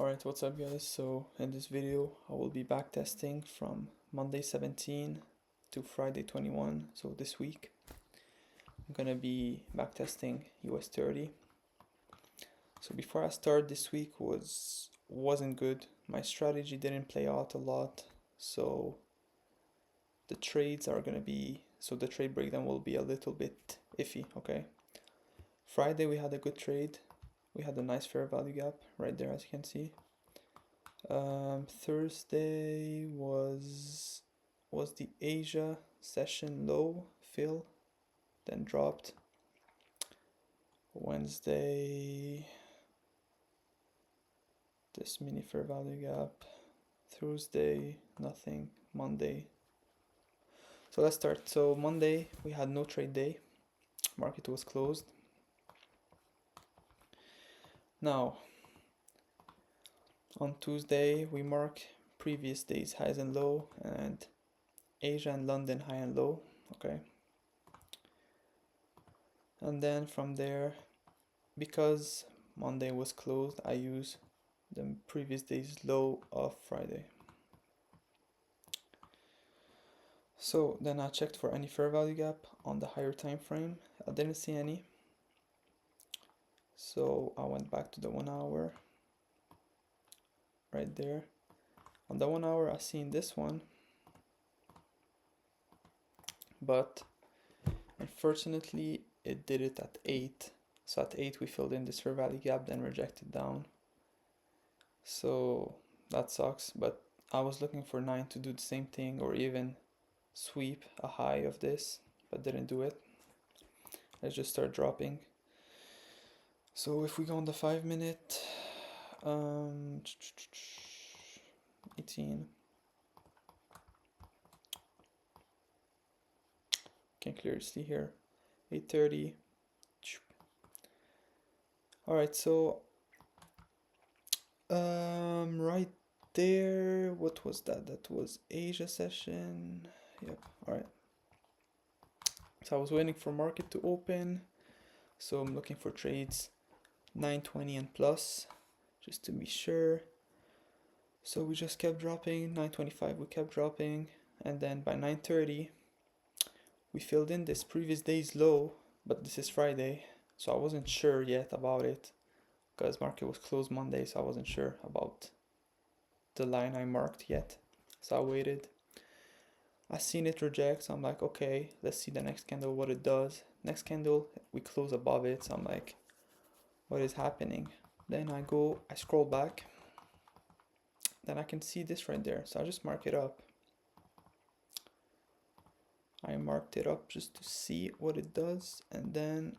Alright, what's up guys? So in this video I will be backtesting from Monday 17 to Friday 21, so this week. I'm gonna be backtesting US30. So before I start, this week wasn't good. My strategy didn't play out a lot, so the trades are gonna be, so the trade breakdown will be a little bit iffy, okay? Friday we had a good trade. We had a nice fair value gap right there, as you can see. Thursday was the Asia session low fill, then dropped. Wednesday, this mini fair value gap. Thursday, nothing. Monday. So let's start. So Monday we had no trade day. Market was closed. Now on Tuesday we mark previous day's highs and low, and Asia and London high and low, okay? And then from there, because Monday was closed, I use the previous day's low of Friday. So then I checked for any fair value gap on the higher time frame. I didn't see any. So I went back to the 1 hour right there. On the 1 hour I seen this one, but unfortunately it did it at 8. So at 8 we filled in this fair value gap, then rejected down. So that sucks, but I was looking for 9 to do the same thing, or even sweep a high of this, but didn't do it. Let's just start dropping. So if we go on the 5 minute, 18, can clearly see here, 8:30. Alright, so right there, what was that? That was Asia session. Yep. Alright, so I was waiting for market to open, so I'm looking for trades 920 and plus, just to be sure. So we just kept dropping. 925 we kept dropping, and then by 9:30 we filled in this previous day's low, but this is Friday, so I wasn't sure yet about it because market was closed Monday, so I wasn't sure about the line I marked yet. So I waited. I seen it reject, so I'm like, okay, let's see the next candle, what it does. Next candle we close above it, so I'm like, what is happening? Then I scroll back, then I can see this right there, so I just mark it up. I marked it up just to see what it does, and then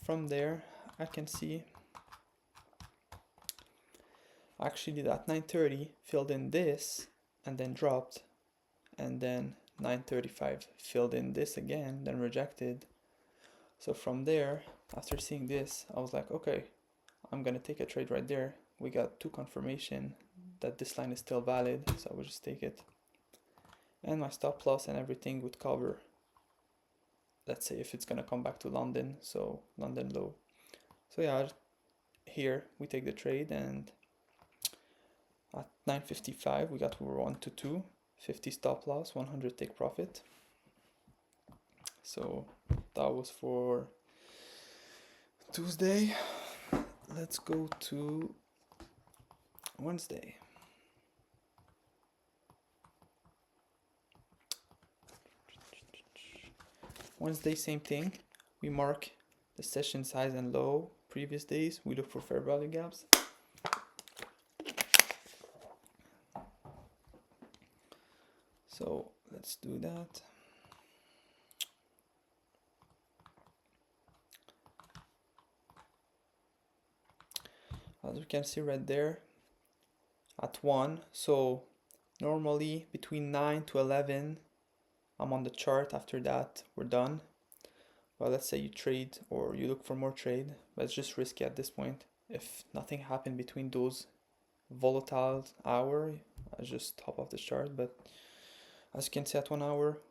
from there I can see actually that 9:30 filled in this and then dropped, and then 9:35 filled in this again, then rejected. So from there, after seeing this, I was like, okay, I'm gonna take a trade right there. We got 2 confirmation that this line is still valid, so I will just take it. And my stop loss and everything would cover, let's say, if it's gonna come back to London, so London low. So yeah, here we take the trade, and at 9:55 we got 1 to 2, 50 stop loss, 100 take profit. So that was for Tuesday. Let's go to Wednesday. Wednesday, same thing. We mark the session size and low previous days. We look for fair value gaps. So let's do that. As we can see right there, at 1, so normally between 9 to 11 I'm on the chart. After that we're done. Well, let's say you trade or you look for more trade, but it's just risky at this point. If nothing happened between those volatile hour, I just top off the chart. But as you can see, at 1 hour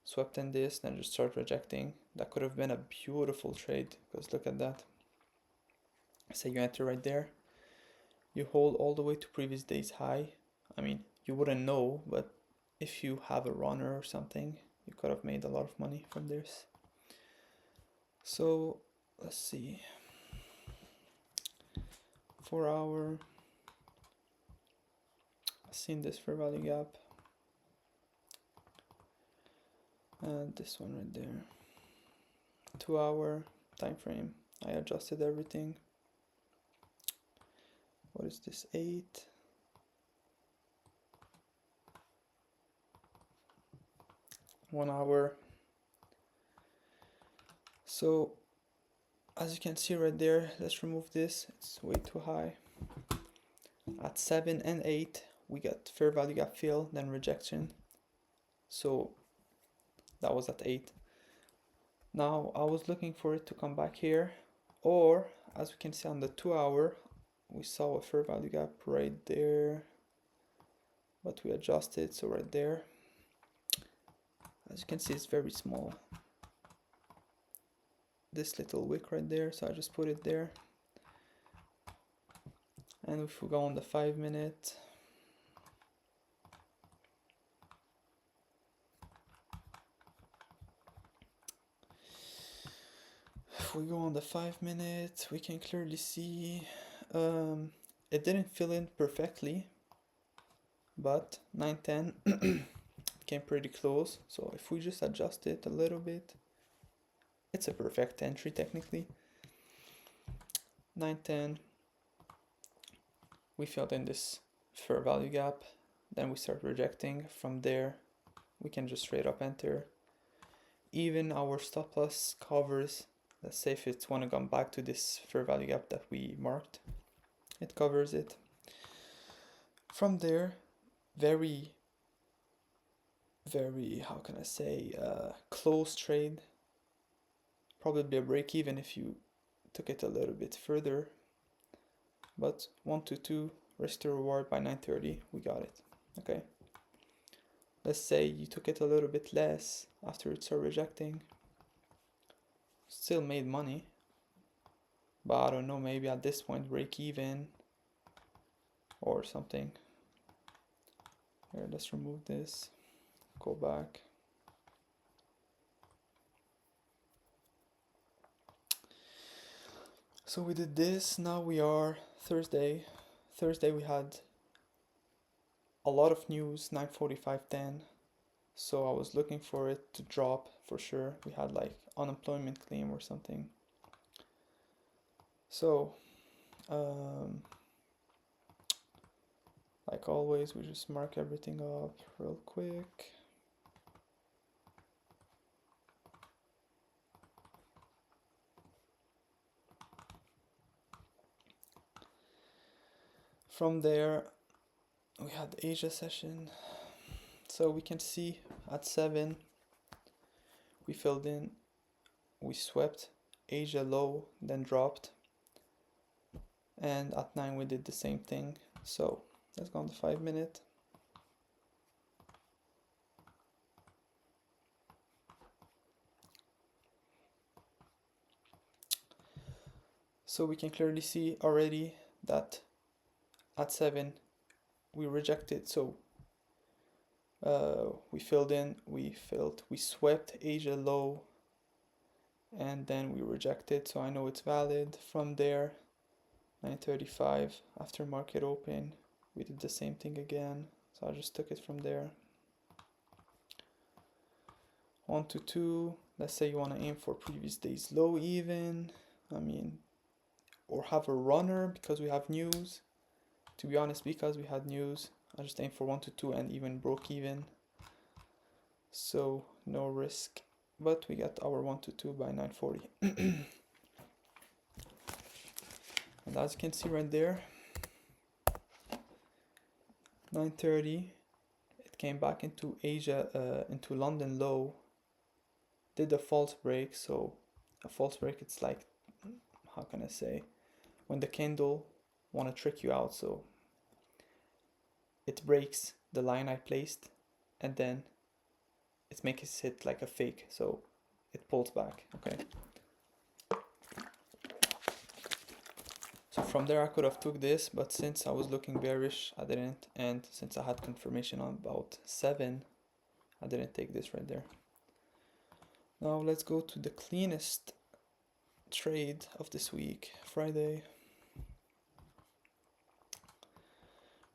swept in this, then just start rejecting. That could have been a beautiful trade, because look at that. Say you enter right there, you hold all the way to previous day's high. I mean, you wouldn't know, but if you have a runner or something, you could have made a lot of money from this. So let's see, 4 hour, I've seen this fair value gap, and this one right there. 2 hour time frame, I adjusted everything. What is this, 8? One hour. So as you can see right there, let's remove this, it's way too high. At 7 and 8 we got fair value gap fill, then rejection. So that was at 8. Now I was looking for it to come back here, or as we can see on the 2 hour, we saw a fair value gap right there, but we adjusted, so right there. As you can see, it's very small, this little wick right there, so I just put it there. And if we go on the 5 minute, we can clearly see it didn't fill in perfectly, but 9-10 came pretty close. So if we just adjust it a little bit, it's a perfect entry technically. 9-10, we filled in this fair value gap, then we start rejecting. From there we can just straight up enter. Even our stop loss covers, let's say if it's want to come back to this fair value gap that we marked, it covers it. From there, very, how can I say, close trade, probably a break even if you took it a little bit further, but 1 to 2 risk to reward by 9:30, we got it. Okay, let's say you took it a little bit less after it started rejecting, still made money, but I don't know, maybe at this point break even or something. Here, let's remove this, go back. So we did this, now we are Thursday. We had a lot of news, 9:45, 10. So I was looking for it to drop for sure. We had like unemployment claim or something. So like always, we just mark everything up real quick. From there, we had the Asia session. So we can see at 7, we filled in, we swept Asia low, then dropped. And at 9, we did the same thing. So let's go on the 5 minute. So we can clearly see already that at 7 we rejected. So we filled in, we swept Asia low, and then we rejected, so I know it's valid. From there, 9:35 after market open, we did the same thing again, so I just took it from there. 1 to 2, let's say you want to aim for previous day's low even, I mean, or have a runner because we have news. To be honest, because we had news, I just aimed for 1 to 2 and even broke even, so no risk. But we got our 1 to 2 by 9:40. And as you can see right there, 9:30, it came back into Asia, into London low, did a false break. So a false break, it's like, how can I say, when the candle want to trick you out. So it breaks the line I placed, and then it makes it like a fake, so it pulls back. Okay, so from there I could have took this, but since I was looking bearish, I didn't, and since I had confirmation on about 7, I didn't take this right there. Now let's go to the cleanest trade of this week, Friday.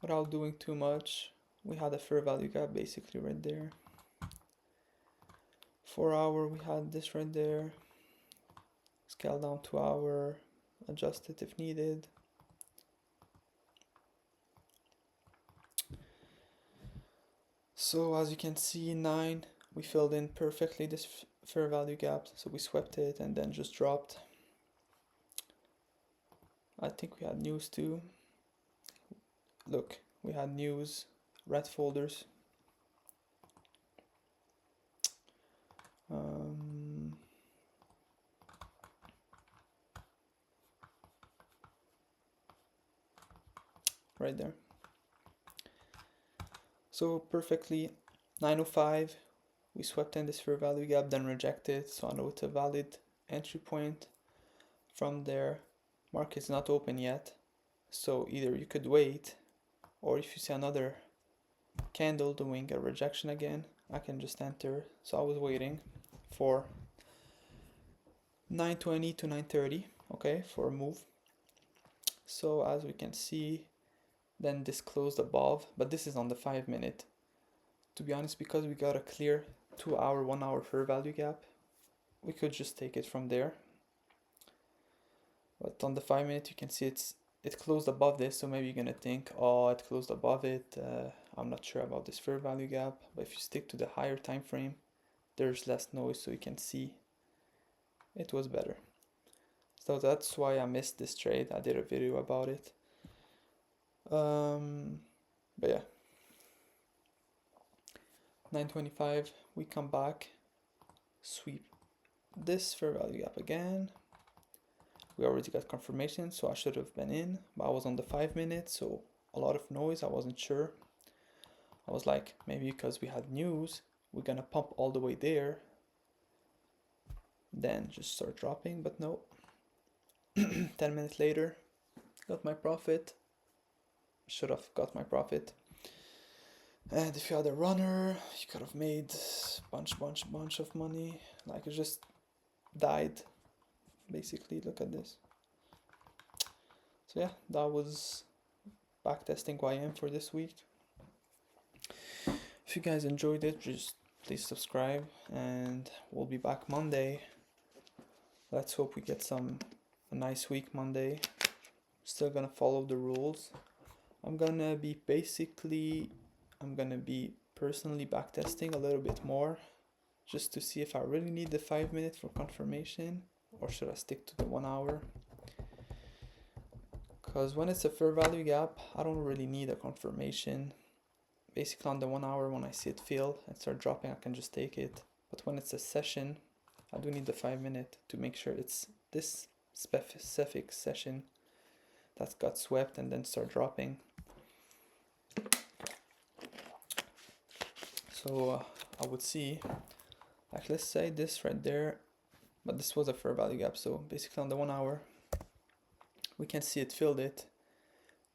Without doing too much, we had a fair value gap basically right there. 4 hour, we had this right there. Scale down 2 hour, adjust it if needed. So as you can see, 9, we filled in perfectly this fair value gap, so we swept it and then just dropped. I think we had news too. Look, we had news, red folders. Right there. So perfectly, 905, we swept in this fair value gap, then rejected, so I know it's a valid entry point. From there, market's not open yet, so either you could wait, or if you see another candle doing a rejection again, I can just enter. So I was waiting for 920 to 930, okay, for a move. So as we can see, then this closed above, but this is on the 5 minute. To be honest, because we got a clear 2 hour, 1 hour fair value gap, we could just take it from there. But on the 5 minute, you can see it closed above this, so maybe you're gonna think, oh, it closed above it. I'm not sure about this fair value gap, but if you stick to the higher time frame, there's less noise, so you can see it was better. So that's why I missed this trade. I did a video about it. But yeah, 925, we come back, sweep this fair value gap again. We already got confirmation, so I should have been in, but I was on the 5 minutes, so a lot of noise. I wasn't sure. I was like, maybe because we had news, we're gonna pump all the way there, then just start dropping, but no. 10 minutes later, got my profit. Should have got my profit. And if you had a runner, you could have made bunch of money. Like, it just died, basically. Look at this. So yeah, that was backtesting YM for this week. If you guys enjoyed it, just please subscribe, and we'll be back Monday. Let's hope we get a nice week Monday. Still gonna follow the rules. I'm gonna be personally backtesting a little bit more, just to see if I really need the 5 minutes for confirmation, or should I stick to the 1 hour. Because when it's a fair value gap, I don't really need a confirmation. Basically on the 1 hour, when I see it fail and start dropping, I can just take it. But when it's a session, I do need the 5 minute to make sure it's this specific session that got swept and then start dropping. So I would see, like, let's say this right there, but this was a fair value gap. So basically on the 1 hour, we can see it filled it,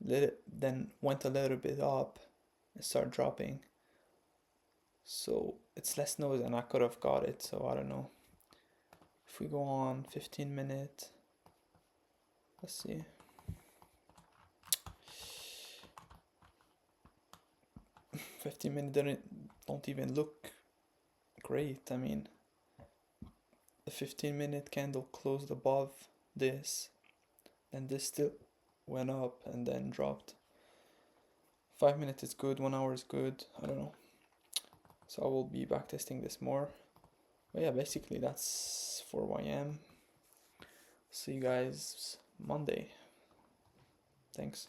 then went a little bit up and start dropping. So it's less noise, and I could have got it. So I don't know. If we go on 15 minutes, let's see. Don't even look great. I mean, the 15-minute candle closed above this, and this still went up and then dropped. 5 minutes is good, 1 hour is good, I don't know. So I will be backtesting this more. But yeah, basically that's for YM. See you guys Monday. Thanks.